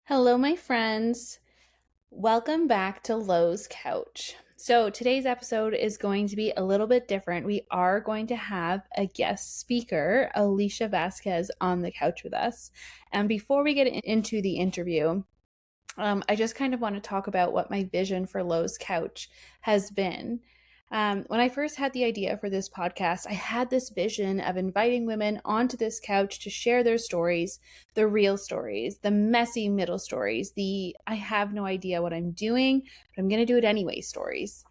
Hello, my friends. Welcome back to Lowe's Couch. So, today's episode is going to be a little bit different. We are going to have a guest speaker, Alysha Vazquez, on the couch with us. And before we get into the interview, I just kind of want to talk about what my vision for Lowe's Couch has been. When I first had the idea for this podcast, I had this vision of inviting women onto this couch to share their stories, the real stories, the messy middle stories, the I have no idea what I'm doing, but I'm going to do it anyway stories.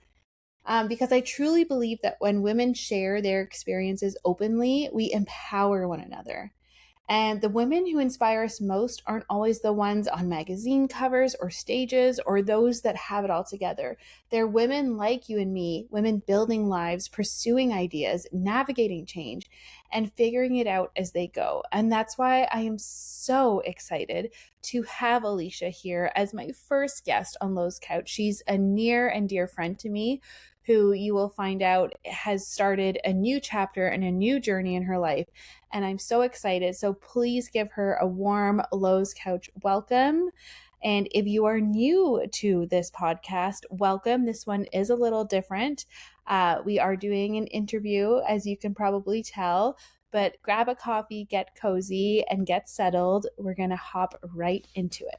Because I truly believe that when women share their experiences openly, we empower one another. And the women who inspire us most aren't always the ones on magazine covers or stages or those that have it all together. They're women like you and me, women building lives, pursuing ideas, navigating change, and figuring it out as they go. And that's why I am so excited to have Alysha here as my first guest on Lowe's Couch. She's a near and dear friend to me who you will find out has started a new chapter and a new journey in her life. And I'm so excited. So please give her a warm Lowe's Couch welcome. And if you are new to this podcast, welcome. This one is a little different. We are doing an interview, as you can probably tell, but grab a coffee, get cozy, and get settled. We're going to hop right into it.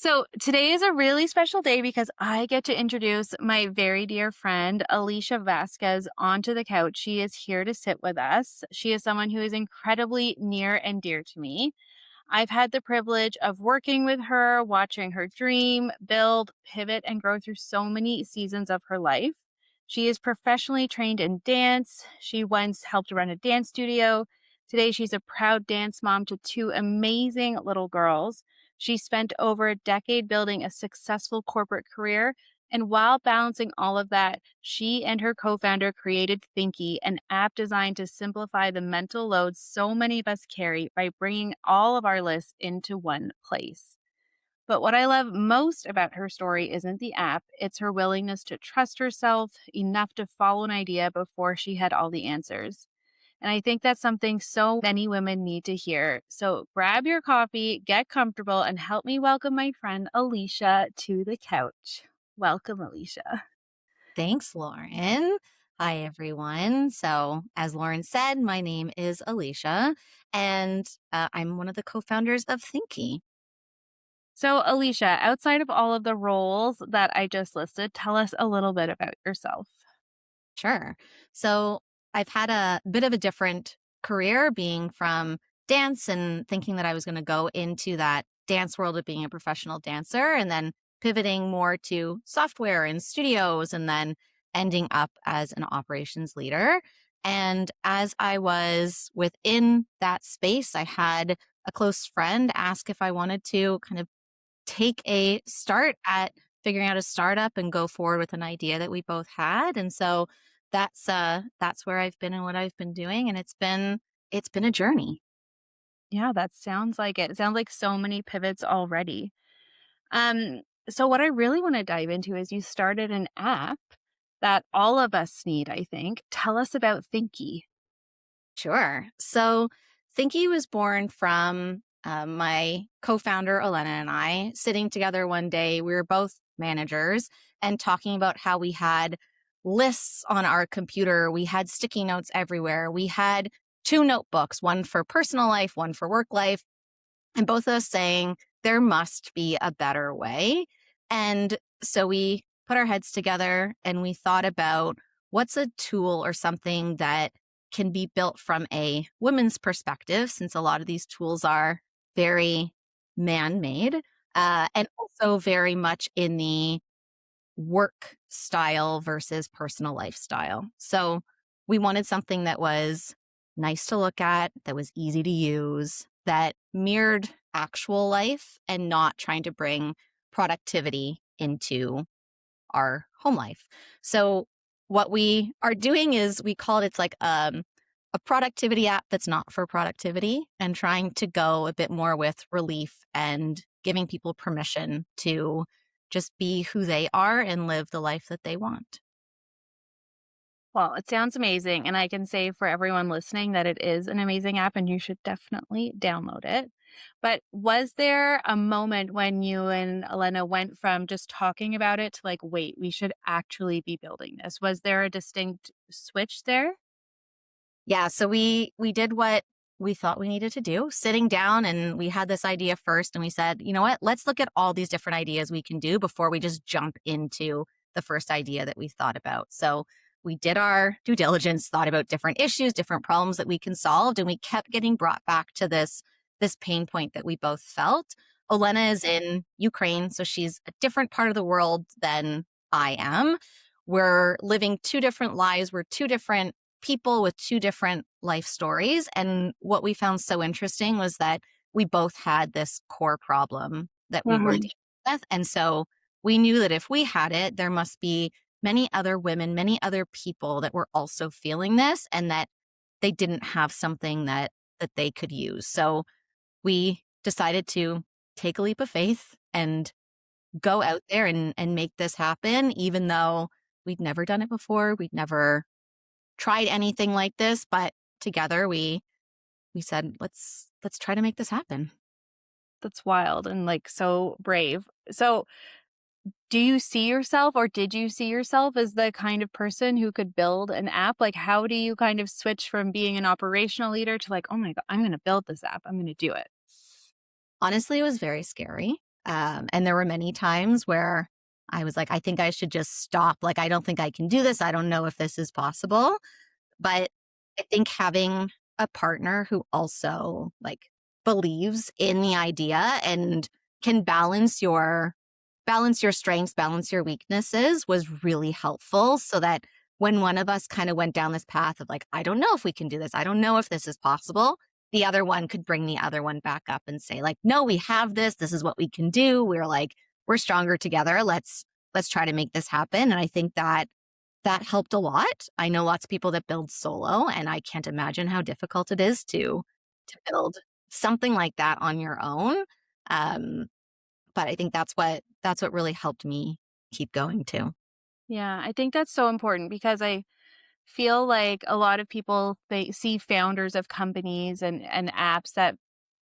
So today is a really special day because I get to introduce my very dear friend, Alysha Vazquez, onto the couch. She is here to sit with us. She is someone who is incredibly near and dear to me. I've had the privilege of working with her, watching her dream, build, pivot, and grow through so many seasons of her life. She is professionally trained in dance. She once helped run a dance studio. Today, she's a proud dance mom to two amazing little girls. She spent over a decade building a successful corporate career. And while balancing all of that, she and her co-founder created thinkii, an app designed to simplify the mental load so many of us carry by bringing all of our lists into one place. But what I love most about her story isn't the app, it's her willingness to trust herself enough to follow an idea before she had all the answers. And I think that's something so many women need to hear. So grab your coffee, get comfortable, and help me welcome my friend Alysha to the couch. Welcome, Alysha. Thanks, Lauren. Hi, everyone. So, as Lauren said, my name is Alysha, and I'm one of the co founders of thinkii. So, Alysha, outside of all of the roles that I just listed, tell us a little bit about yourself. Sure. So, I've had a bit of a different career being from dance and thinking that I was going to go into that dance world of being a professional dancer, and then pivoting more to software and studios, and then ending up as an operations leader. And as I was within that space, I had a close friend ask if I wanted to kind of take a start at figuring out a startup and go forward with an idea that we both had. And so that's where I've been and what I've been doing. And it's been a journey. Yeah, that sounds like it. It sounds like so many pivots already. Um, so what I really want to dive into is you started an app that all of us need, I think. Tell us about thinkii. Sure. So thinkii was born from my co-founder Elena and I sitting together one day. We were both managers and talking about how we had lists on our computer. We had sticky notes everywhere. We had two notebooks, one for personal life, one for work life. And both of us saying there must be a better way. And so we put our heads together and we thought about what's a tool or something that can be built from a woman's perspective, since a lot of these tools are very man-made, and also very much in the work style versus personal lifestyle. So we wanted something that was nice to look at, that was easy to use, that mirrored actual life and not trying to bring productivity into our home life. So what we are doing is we call it's like a productivity app that's not for productivity, and trying to go a bit more with relief and giving people permission to just be who they are and live the life that they want. Well, it sounds amazing, and I can say for everyone listening that it is an amazing app and you should definitely download it. But was there a moment when you and Elena went from just talking about it to like, wait, we should actually be building this? Was there a distinct switch there? Yeah, so we did what we thought we needed to do, sitting down, and we had this idea first and we said, "You know what? Let's look at all these different ideas we can do before we just jump into the first idea that we thought about." So, we did our due diligence, thought about different issues, different problems that we can solve, and we kept getting brought back to this pain point that we both felt. Olena is in Ukraine, so she's a different part of the world than I am. We're living two different lives. We're two different people with two different life stories. And what we found so interesting was that we both had this core problem that we were dealing with. And so we knew that if we had it, there must be many other women, many other people that were also feeling this and that they didn't have something that they could use. So we decided to take a leap of faith and go out there and make this happen, even though we'd never done it before. We'd never tried anything like this, but together we said, let's try to make this happen. That's wild and like so brave. So, do you see yourself or did you see yourself as the kind of person who could build an app? Like, how do you kind of switch from being an operational leader to like, oh my God, I'm going to build this app, I'm going to do it? Honestly, it was very scary. And there were many times where I was like, I think I should just stop. Like, I don't think I can do this. I don't know if this is possible. But I think having a partner who also like believes in the idea and can balance your strengths, balance your weaknesses was really helpful so that when one of us kind of went down this path of like, I don't know if we can do this, I don't know if this is possible, the other one could bring the other one back up and say like, no, we have this. This is what we can do. We're stronger together. Let's try to make this happen. And I think that helped a lot. I know lots of people that build solo, and I can't imagine how difficult it is to build something like that on your own. Um, but I think that's what really helped me keep going too. Yeah, I think that's so important because I feel like a lot of people they see founders of companies and apps that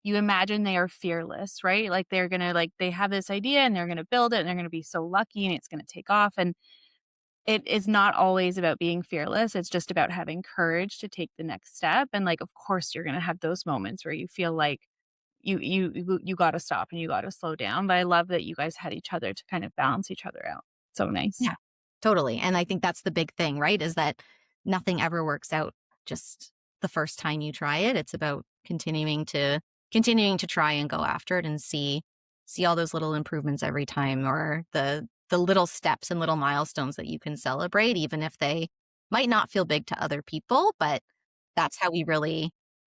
you imagine they are fearless, right? Like they're going to like they have this idea and they're going to build it and they're going to be so lucky and it's going to take off and it is not always about being fearless. It's just about having courage to take the next step and like of course you're going to have those moments where you feel like you got to stop and you got to slow down, but I love that you guys had each other to kind of balance each other out. So nice. Yeah, totally. And I think that's the big thing, right? Is that nothing ever works out just the first time you try it. It's about continuing to try and go after it and see all those little improvements every time or the little steps and little milestones that you can celebrate, even if they might not feel big to other people. But that's how we really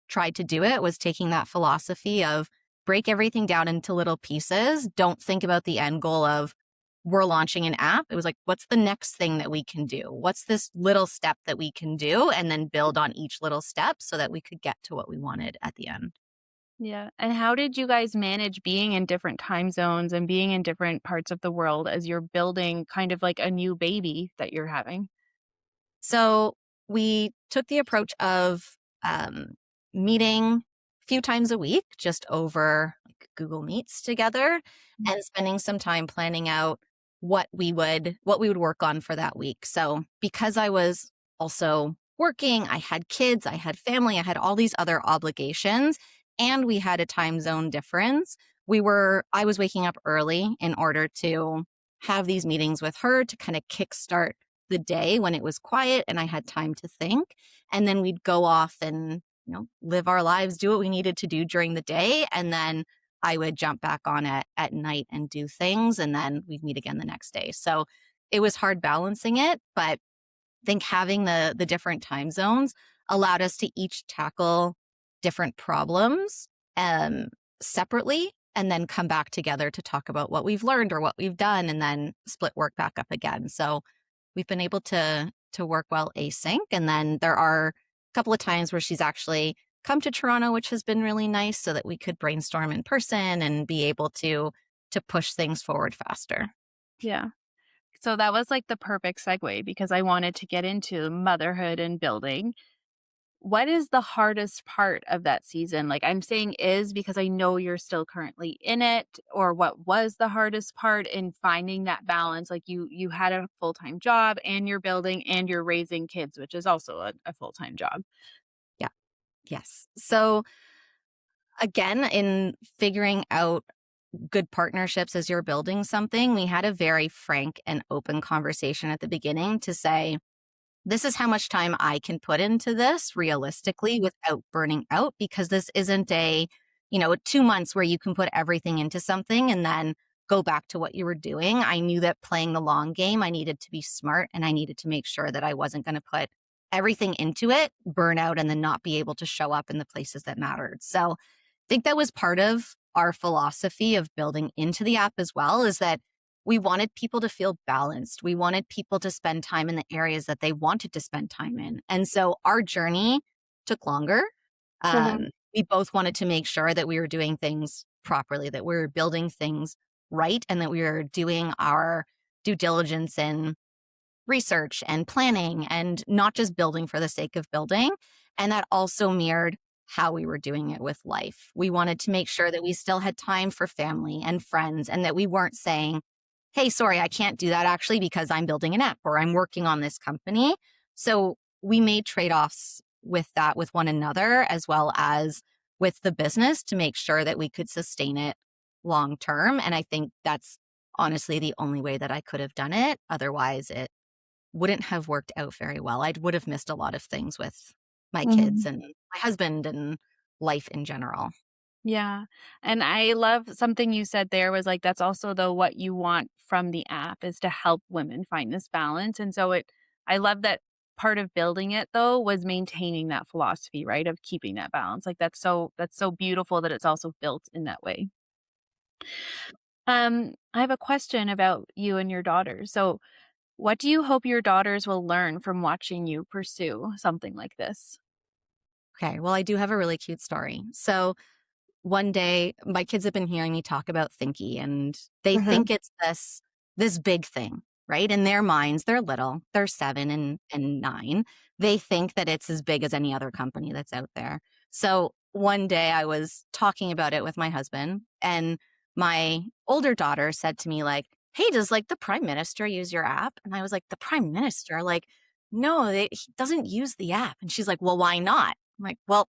tried to do it, was taking that philosophy of break everything down into little pieces. Don't think about the end goal of we're launching an app. It was like, what's the next thing that we can do? What's this little step that we can do? And then build on each little step so that we could get to what we wanted at the end. Yeah. And how did you guys manage being in different time zones and being in different parts of the world as you're building kind of like a new baby that you're having? So we took the approach of meeting a few times a week, just over like Google Meets together, and spending some time planning out what we would work on for that week. So because I was also working, I had kids, I had family, I had all these other obligations, and we had a time zone difference. I was waking up early in order to have these meetings with her to kind of kickstart the day when it was quiet and I had time to think. And then we'd go off and, live our lives, do what we needed to do during the day. And then I would jump back on at night and do things. And then we'd meet again the next day. So it was hard balancing it, but I think having the different time zones allowed us to each tackle different problems separately and then come back together to talk about what we've learned or what we've done and then split work back up again. So we've been able to work well async. And then there are a couple of times where she's actually come to Toronto, which has been really nice so that we could brainstorm in person and be able to push things forward faster. Yeah. so that was like the perfect segue because I wanted to get into motherhood and building. What is the hardest part of that season? Like I'm saying is because I know you're still currently in it, or what was the hardest part in finding that balance? Like you had a full-time job and you're building and you're raising kids, which is also a full-time job. Yeah. Yes. So again, in figuring out good partnerships as you're building something, we had a very frank and open conversation at the beginning to say, this is how much time I can put into this realistically without burning out, because this isn't a, 2 months where you can put everything into something and then go back to what you were doing. I knew that playing the long game, I needed to be smart and I needed to make sure that I wasn't going to put everything into it, burn out, and then not be able to show up in the places that mattered. So I think that was part of our philosophy of building into the app as well, is that we wanted people to feel balanced. We wanted people to spend time in the areas that they wanted to spend time in. And so our journey took longer. Mhm. We both wanted to make sure that we were doing things properly, that we were building things right, and that we were doing our due diligence in research and planning and not just building for the sake of building. And that also mirrored how we were doing it with life. We wanted to make sure that we still had time for family and friends and that we weren't saying, hey, sorry, I can't do that actually because I'm building an app or I'm working on this company. So we made trade offs with that with one another as well as with the business to make sure that we could sustain it long term. And I think that's honestly the only way that I could have done it. Otherwise, it wouldn't have worked out very well. I would have missed a lot of things with my kids Mhm. and my husband and life in general. Yeah. And I love something you said there was like, that's also though what you want from the app is to help women find this balance. And so I love that part of building it though was maintaining that philosophy, right? Of keeping that balance. Like that's so beautiful that it's also built in that way. I have a question about you and your daughters. So what do you hope your daughters will learn from watching you pursue something like this? Okay, well, I do have a really cute story. So one day my kids have been hearing me talk about thinkii and they Mhm. think it's this big thing, right? In their minds, they're little, they're 7 and 9. They think that it's as big as any other company that's out there. So one day I was talking about it with my husband and my older daughter said to me like, hey, does like the prime minister use your app? And I was like, the prime minister? Like, no, he doesn't use the app. And she's like, well, why not? I'm like, well,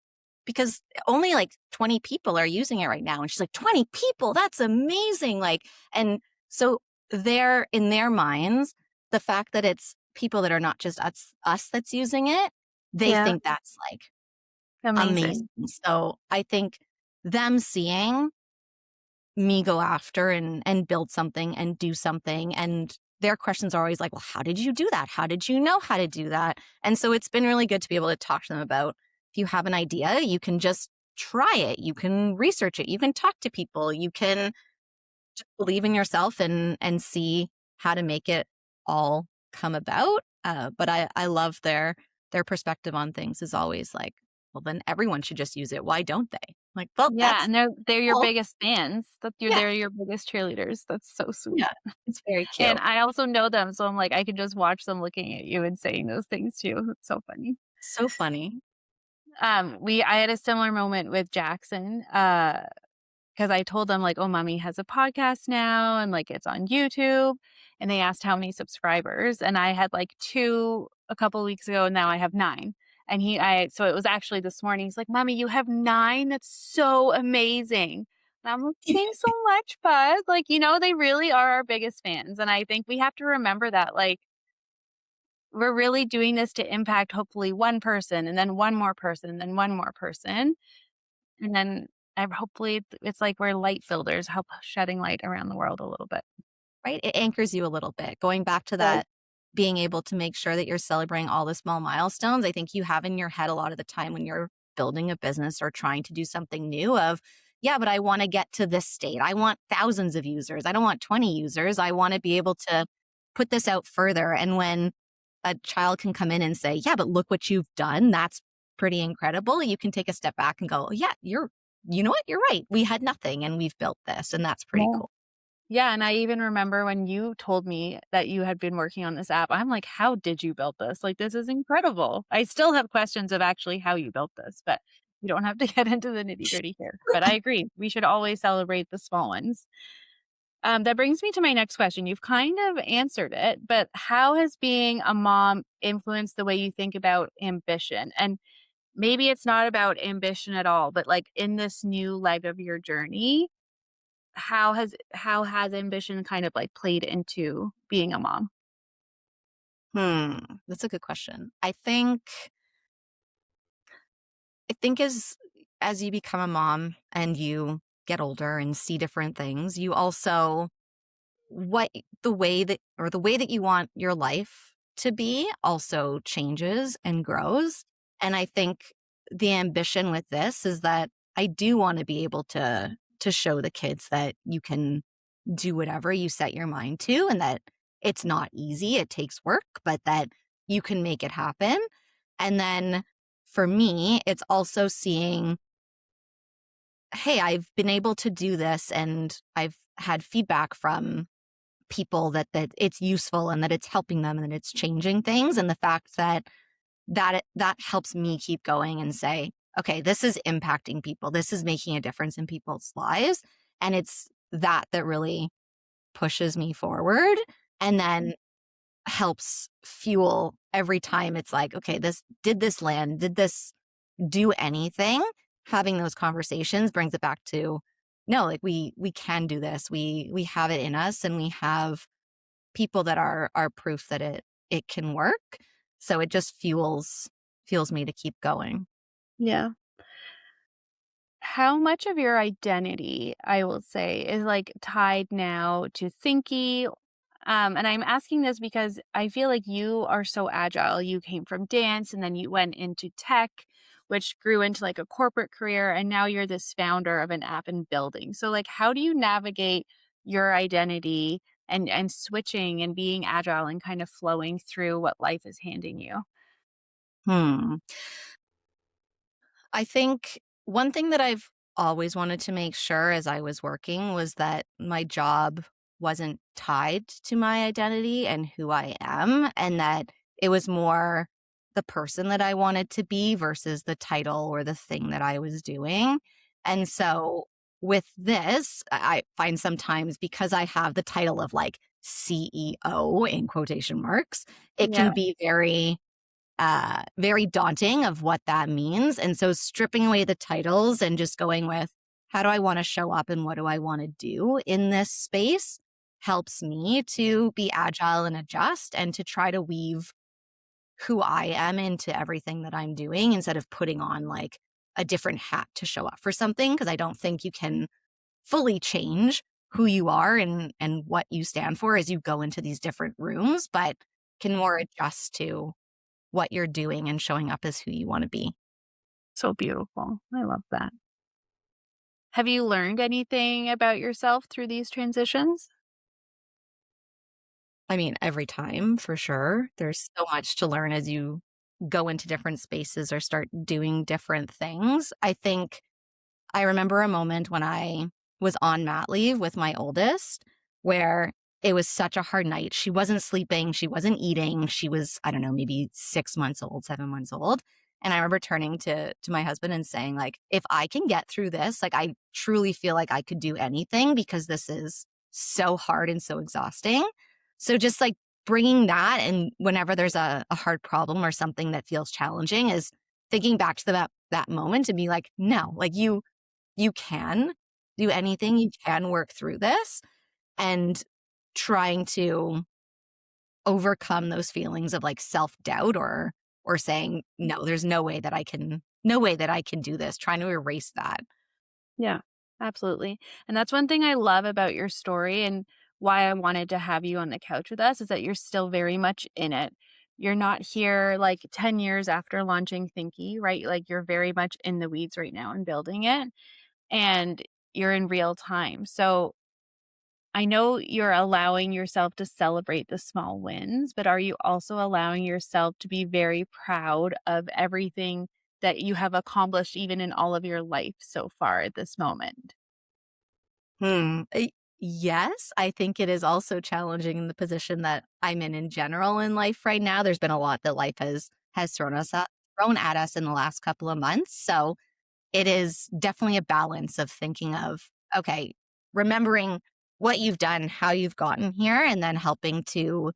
because only like 20 people are using it right now. And she's like, 20 people, that's amazing. Like, and so they're in their minds, the fact that it's people that are not just us that's using it, they Yeah. think that's like Amazing. amazing. So I think them seeing me go after and build something and do something and their questions are always like, well, how did you do that? How did you know how to do that? And so it's been really good to be able to talk to them about if you have an idea, you can just try it. You can research it. You can talk to people. You can just believe in yourself and see how to make it all come about. But I love their perspective on things is always like, well, then everyone should just use it. Why don't they? Like, well, Yeah, that's and they're your cool. biggest fans. That Yeah. they're your biggest cheerleaders. That's so sweet. Yeah. It's very And cute. I also know them, so I'm like, I can just watch them looking at you and saying those things too. It's so funny. So funny. I had a similar moment with Jackson, because I told them like, "Oh, mommy has a podcast now and like it's on YouTube." And they asked how many subscribers, and I had like 2 a couple weeks ago, and now I have 9. And so it was actually this morning. He's like, "Mommy, you have 9? That's so amazing." And I'm like, "Thanks so much, bud." Like, they really are our biggest fans, and I think we have to remember that like we're really doing this to impact hopefully one person and then one more person and then one more person. And then hopefully it's like we're light fielders, help shedding light around the world a little bit. Right? It anchors you a little bit. Going back to Good. that, being able to make sure that you're celebrating all the small milestones, I think you have in your head a lot of the time when you're building a business or trying to do something new of, yeah, but I want to get to this state. I want thousands of users. I don't want 20 users. I want to be able to put this out further. And when a child can come in and say, yeah, but look what you've done, that's pretty incredible. You can take a step back and go, yeah, you know what? You're right. We had nothing and we've built this. And that's pretty Yeah. cool. Yeah, and I even remember when you told me that you had been working on this app, I'm like, "How did you build this? Like, this is incredible." I still have questions of actually how you built this, but we don't have to get into the nitty-gritty here. But I agree, we should always celebrate the small ones. That brings me to my next question. You've kind of answered it, but how has being a mom influenced the way you think about ambition? And maybe it's not about ambition at all, but like in this new leg of your journey, how has ambition kind of like played into being a mom? That's a good question. I think as you become a mom and you get older and see different things, you also what the way that you want your life to be also changes and grows. And I think the ambition with this is that I do want to be able to show the kids that you can do whatever you set your mind to, and that it's not easy, it takes work, but that you can make it happen. And then for me, it's also seeing, hey, I've been able to do this and I've had feedback from people that it's useful and that it's helping them and that it's changing things. And the fact that helps me keep going and say, okay, this is impacting people. This is making a difference in people's lives. And it's that really pushes me forward and then helps fuel every time. It's like, okay, this land? Did this do anything? Having those conversations brings it back to, no, like we can do this. We have it in us, and we have people that are proof that it can work. So it just fuels me to keep going. Yeah. How much of your identity, I will say, is like tied now to thinkii? And I'm asking this because I feel like you are so agile. You came from dance and then you went into tech, which grew into like a corporate career. And now you're this founder of an app and building. So, like, how do you navigate your identity and switching and being agile and kind of flowing through what life is handing you? Hmm. I think one thing that I've always wanted to make sure as I was working was that my job wasn't tied to my identity and who I am, and that it was more the person that I wanted to be versus the title or the thing that I was doing. And so with this, I find sometimes because I have the title of like CEO in quotation marks, it Yeah. can be very daunting of what that means. And so stripping away the titles and just going with how do I want to show up and what do I want to do in this space helps me to be agile and adjust and to try to weave who I am into everything that I'm doing instead of putting on like a different hat to show up for something. Cause I don't think you can fully change who you are and what you stand for as you go into these different rooms, but can more adjust to what you're doing and showing up as who you want to be. So beautiful. I love that. Have you learned anything about yourself through these transitions? I mean, every time for sure. There's so much to learn as you go into different spaces or start doing different things. I think I remember a moment when I was on mat leave with my oldest where it was such a hard night. She wasn't sleeping, she wasn't eating. She was, I don't know, maybe 6 months old, 7 months old. And I remember turning to my husband and saying like, if I can get through this, like I truly feel like I could do anything because this is so hard and so exhausting. So just like bringing that and whenever there's a hard problem or something that feels challenging is thinking back to that moment to be like, no, like you can do anything, you can work through this, and trying to overcome those feelings of like self-doubt or saying, no, there's no way that I can do this, trying to erase that. Yeah, absolutely. And that's one thing I love about your story and why I wanted to have you on the couch with us is that you're still very much in it. You're not here like 10 years after launching thinkii, right? Like you're very much in the weeds right now and building it and you're in real time. So I know you're allowing yourself to celebrate the small wins, but are you also allowing yourself to be very proud of everything that you have accomplished even in all of your life so far at this moment? Hmm. Yes, I think it is also challenging in the position that I'm in general in life right now. There's been a lot that life has thrown at us in the last couple of months. So it is definitely a balance of thinking of, okay, remembering what you've done, how you've gotten here, and then helping to,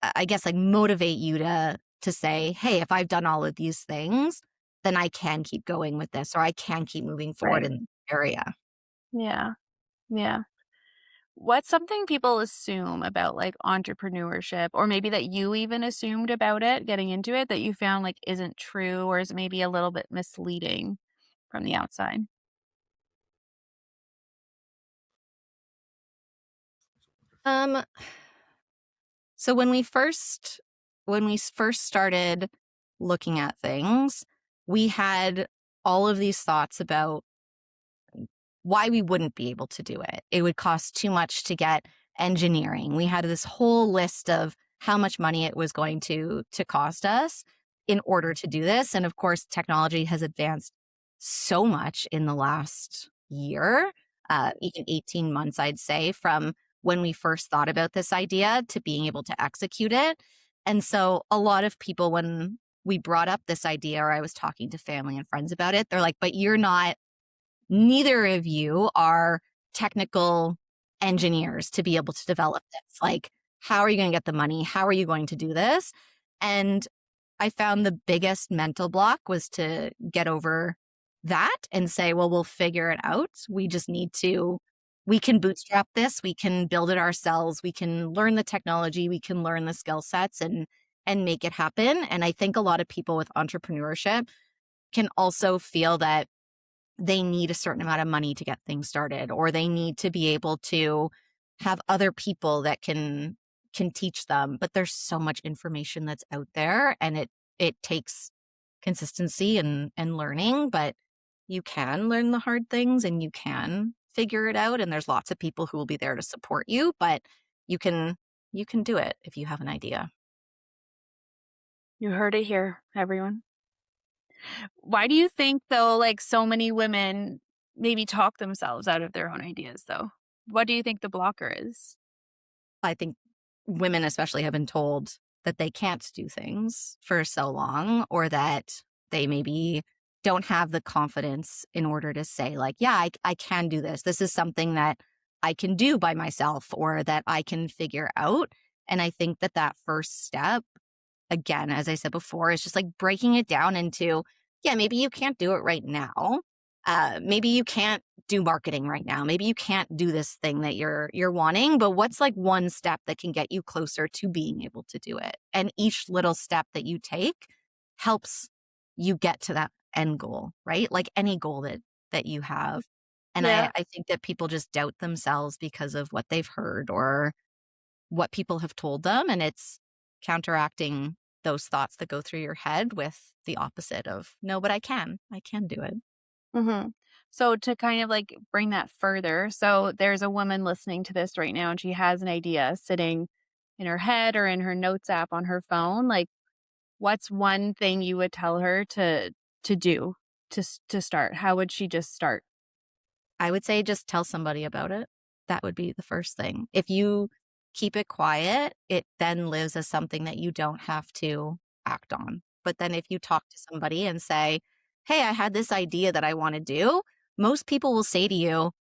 I guess, like motivate you to say, hey, if I've done all of these things, then I can keep going with this, or I can keep moving forward Right. in this area. Yeah. Yeah. What's something people assume about like entrepreneurship, or maybe that you even assumed about it getting into it that you found like isn't true or is maybe a little bit misleading from the outside? Um, so when we first started looking at things, we had all of these thoughts about why we wouldn't be able to do it. It would cost too much to get engineering. We had this whole list of how much money it was going to cost us in order to do this. And of course, technology has advanced so much in the last year, even 18 months, I'd say, from when we first thought about this idea to being able to execute it. And so a lot of people, when we brought up this idea or I was talking to family and friends about it, they're like, but neither of you are technical engineers to be able to develop this. Like, how are you going to get the money? How are you going to do this? And I found the biggest mental block was to get over that and say, well, we'll figure it out. We can bootstrap this. We can build it ourselves. We can learn the technology. We can learn the skill sets and make it happen. And I think a lot of people with entrepreneurship can also feel that they need a certain amount of money to get things started, or they need to be able to have other people that can teach them. But there's so much information that's out there, and it takes consistency and learning, but you can learn the hard things and you can figure it out, and there's lots of people who will be there to support you, but you can you can do it if you have an idea. You heard it here, everyone. Why do you think though, like so many women maybe talk themselves out of their own ideas though? What do you think the blocker is? I think women especially have been told that they can't do things for so long, or that they maybe don't have the confidence in order to say like, yeah, I can do this. This is something that I can do by myself or that I can figure out. And I think that that first step, again, as I said before, is just like breaking it down into, yeah, maybe you can't do it right now. Maybe you can't do marketing right now. Maybe you can't do this thing that you're wanting, but what's like one step that can get you closer to being able to do it? And each little step that you take helps you get to that end goal, right? Like any goal that you have. And Yeah. I think that people just doubt themselves because of what they've heard or what people have told them. And it's counteracting those thoughts that go through your head with the opposite of, no, but I can do it. hmm So to kind of like bring that further, so there's a woman listening to this right now and she has an idea sitting in her head or in her notes app on her phone. Like, what's one thing you would tell her to do to start? How would she just start? I would say just tell somebody about it. That would be the first thing. If you keep it quiet, it then lives as something that you don't have to act on. But then if you talk to somebody and say, hey, I had this idea that I want to do, most people will say to you,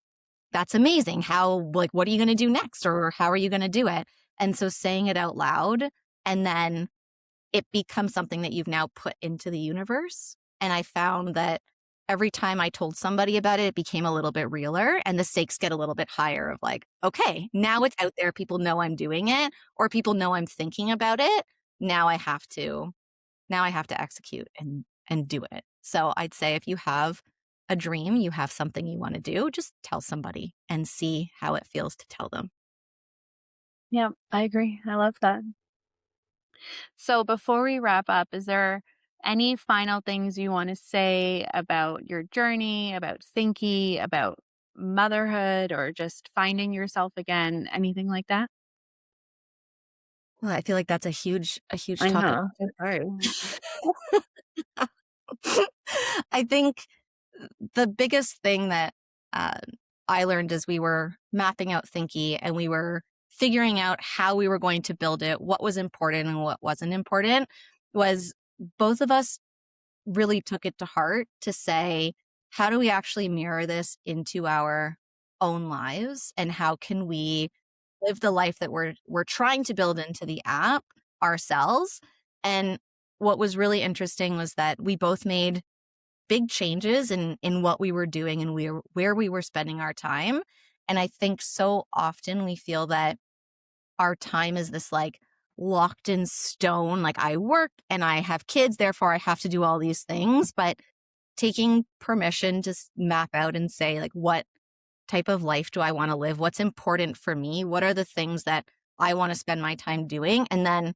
that's amazing. How, like, what are you going to do next? Or how are you going to do it? And so saying it out loud, and then it becomes something that you've now put into the universe. And I found that every time I told somebody about it, it became a little bit realer and the stakes get a little bit higher of like, okay, now it's out there. People know I'm doing it, or people know I'm thinking about it. Now I have to, now I have to execute and do it. So I'd say if you have a dream, you have something you want to do, just tell somebody and see how it feels to tell them. Yeah, I agree. I love that. So before we wrap up, is there any final things you want to say about your journey, about thinkii, about motherhood, or just finding yourself again? Anything like that? Well, I feel like that's a huge I topic. know. Sorry. I think the biggest thing that uh, I learned as we were mapping out thinkii and we were figuring out how we were going to build it, what was important and what wasn't important, was both of us really took it to heart to say, how do we actually mirror this into our own lives, and how can we live the life that we're trying to build into the app ourselves? And what was really interesting was that we both made big changes in what we were doing and where we were spending our time. And I think so often we feel that our time is this like locked in stone, like I work and I have kids, therefore I have to do all these things. But taking permission to map out and say, like, what type of life do I want to live? What's important for me? What are the things that I want to spend my time doing? And then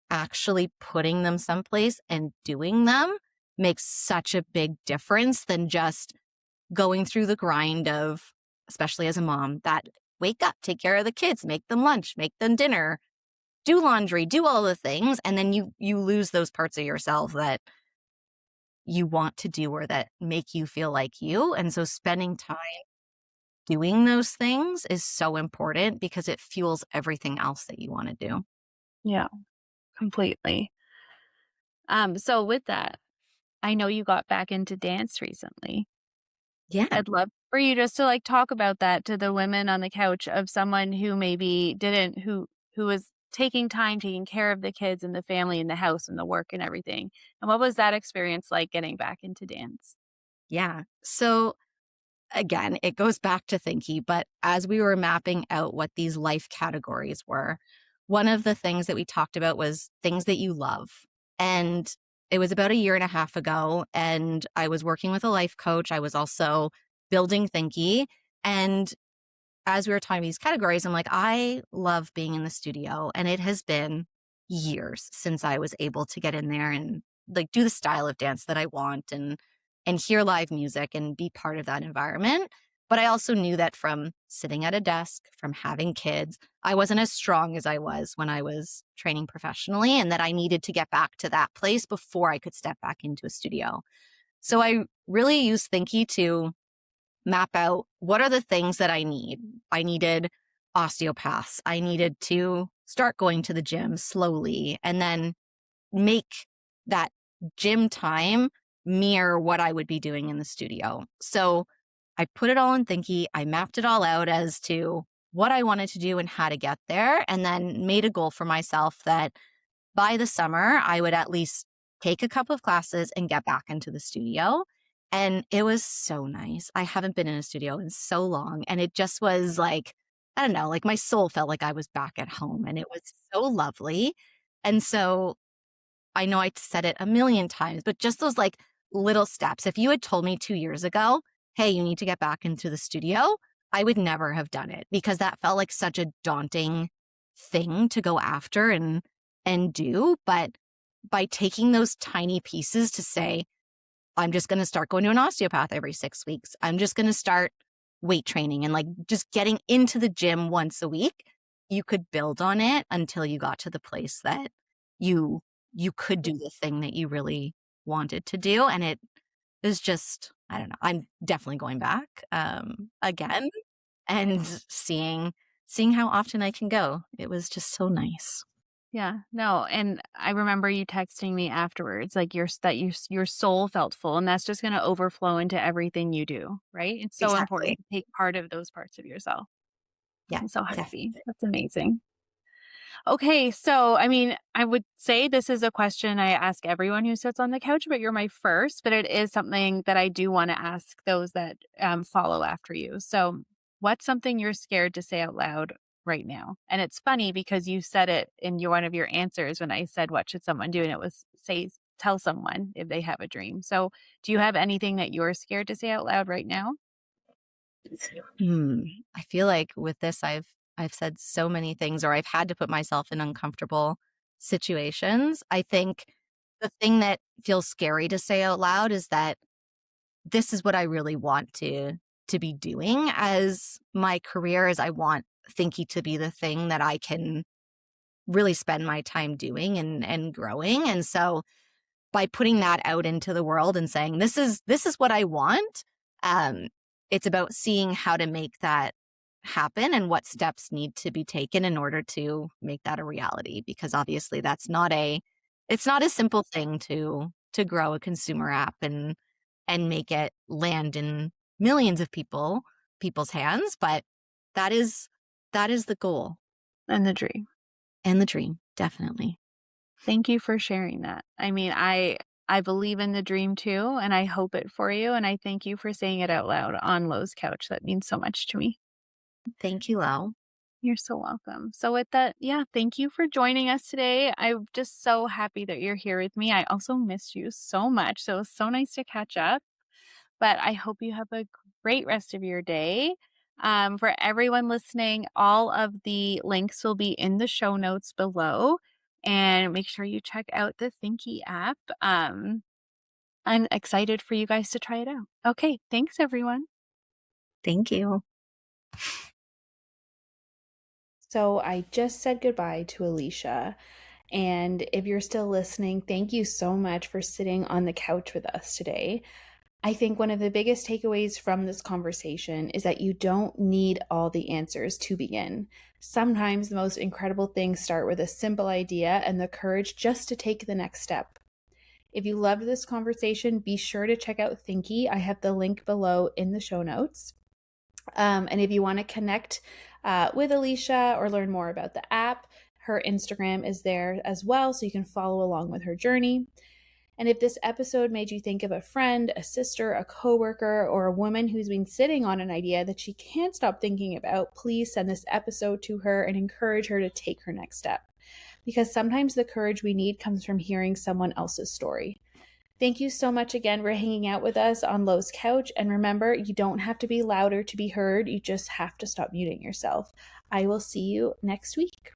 actually putting them someplace and doing them makes such a big difference than just going through the grind of, especially as a mom, that wake up, take care of the kids, make them lunch, make them dinner, do laundry, do all the things. And then you lose those parts of yourself that you want to do or that make you feel like you. And so spending time doing those things is so important because it fuels everything else that you want to do. Yeah, completely. So with that, I know you got back into dance recently. Yeah. I'd love for you just to like talk about that to the women on the couch of someone who maybe didn't, who was taking time, taking care of the kids and the family and the house and the work and everything. And what was that experience like getting back into dance? Yeah. So again, it goes back to thinkii, but as we were mapping out what these life categories were, one of the things that we talked about was things that you love. And it was about a year and a half ago, and I was working with a life coach. I was also building thinkii. And as we were talking these categories, I'm like, I love being in the studio. And it has been years since I was able to get in there and like do the style of dance that I want and hear live music and be part of that environment. But I also knew that from sitting at a desk, from having kids, I wasn't as strong as I was when I was training professionally, and that I needed to get back to that place before I could step back into a studio. So I really used thinkii to map out what are the things that I need. I needed osteopaths. I needed to start going to the gym slowly and then make that gym time mirror what I would be doing in the studio. So I put it all in thinkii. I mapped it all out as to what I wanted to do and how to get there, and then made a goal for myself that by the summer, I would at least take a couple of classes and get back into the studio. And it was so nice. I haven't been in a studio in so long. And it just was like, I don't know, like my soul felt like I was back at home, and it was so lovely. And so I know I said it a million times, but just those like little steps. If you had told me 2 years ago, hey, you need to get back into the studio, I would never have done it because that felt like such a daunting thing to go after and do. But by taking those tiny pieces to say, I'm just going to start going to an osteopath every 6 weeks. I'm just going to start weight training and like just getting into the gym once a week. You could build on it until you got to the place that you you could do the thing that you really wanted to do. And it is just, I don't know. I'm definitely going back again and seeing how often I can go. It was just so nice. Yeah, no, and I remember you texting me afterwards, like your soul felt full, and that's just going to overflow into everything you do, right? It's so important Exactly. to take part of those parts of yourself. Yeah, I'm so happy. definitely. That's amazing. Okay, so I mean, I would say this is a question I ask everyone who sits on the couch, but you're my first. But it is something that I do want to ask those that follow after you. So, what's something you're scared to say out loud right now? And it's funny because you said it in one of your answers when I said, "What should someone do?" And it was tell someone if they have a dream. So, do you have anything that you're scared to say out loud right now? Hmm. I feel like with this, I've said so many things, or I've had to put myself in uncomfortable situations. I think the thing that feels scary to say out loud is that this is what I really want to be doing as my career. Is I want thinkii to be the thing that I can really spend my time doing and growing. And so by putting that out into the world and saying this is what I want, um, it's about seeing how to make that happen and what steps need to be taken in order to make that a reality. Because obviously it's not a simple thing to grow a consumer app and make it land in millions of people's hands. But that is the goal And the dream. and the dream, definitely. Thank you for sharing that. I mean, I believe in the dream too, and I hope it for you. And I thank you for saying it out loud on Lo's couch. That means so much to me. Thank you, Lo. You're so welcome. So with that, yeah, thank you for joining us today. I'm just so happy that you're here with me. I also missed you so much. So it was so nice to catch up. But I hope you have a great rest of your day. For everyone listening, all of the links will be in the show notes below. And make sure you check out the thinkii app. I'm excited for you guys to try it out. Okay, thanks everyone. Thank you. So I just said goodbye to Alysha. And if you're still listening, thank you so much for sitting on the couch with us today. I think one of the biggest takeaways from this conversation is that you don't need all the answers to begin. Sometimes the most incredible things start with a simple idea and the courage just to take the next step. If you loved this conversation, be sure to check out thinkii. I have the link below in the show notes. And if you want to connect with Alysha or learn more about the app, her Instagram is there as well, so you can follow along with her journey. And if this episode made you think of a friend, a sister, a coworker, or a woman who's been sitting on an idea that she can't stop thinking about, please send this episode to her and encourage her to take her next step. Because sometimes the courage we need comes from hearing someone else's story. Thank you so much again for hanging out with us on Lo's couch. And remember, you don't have to be louder to be heard. You just have to stop muting yourself. I will see you next week.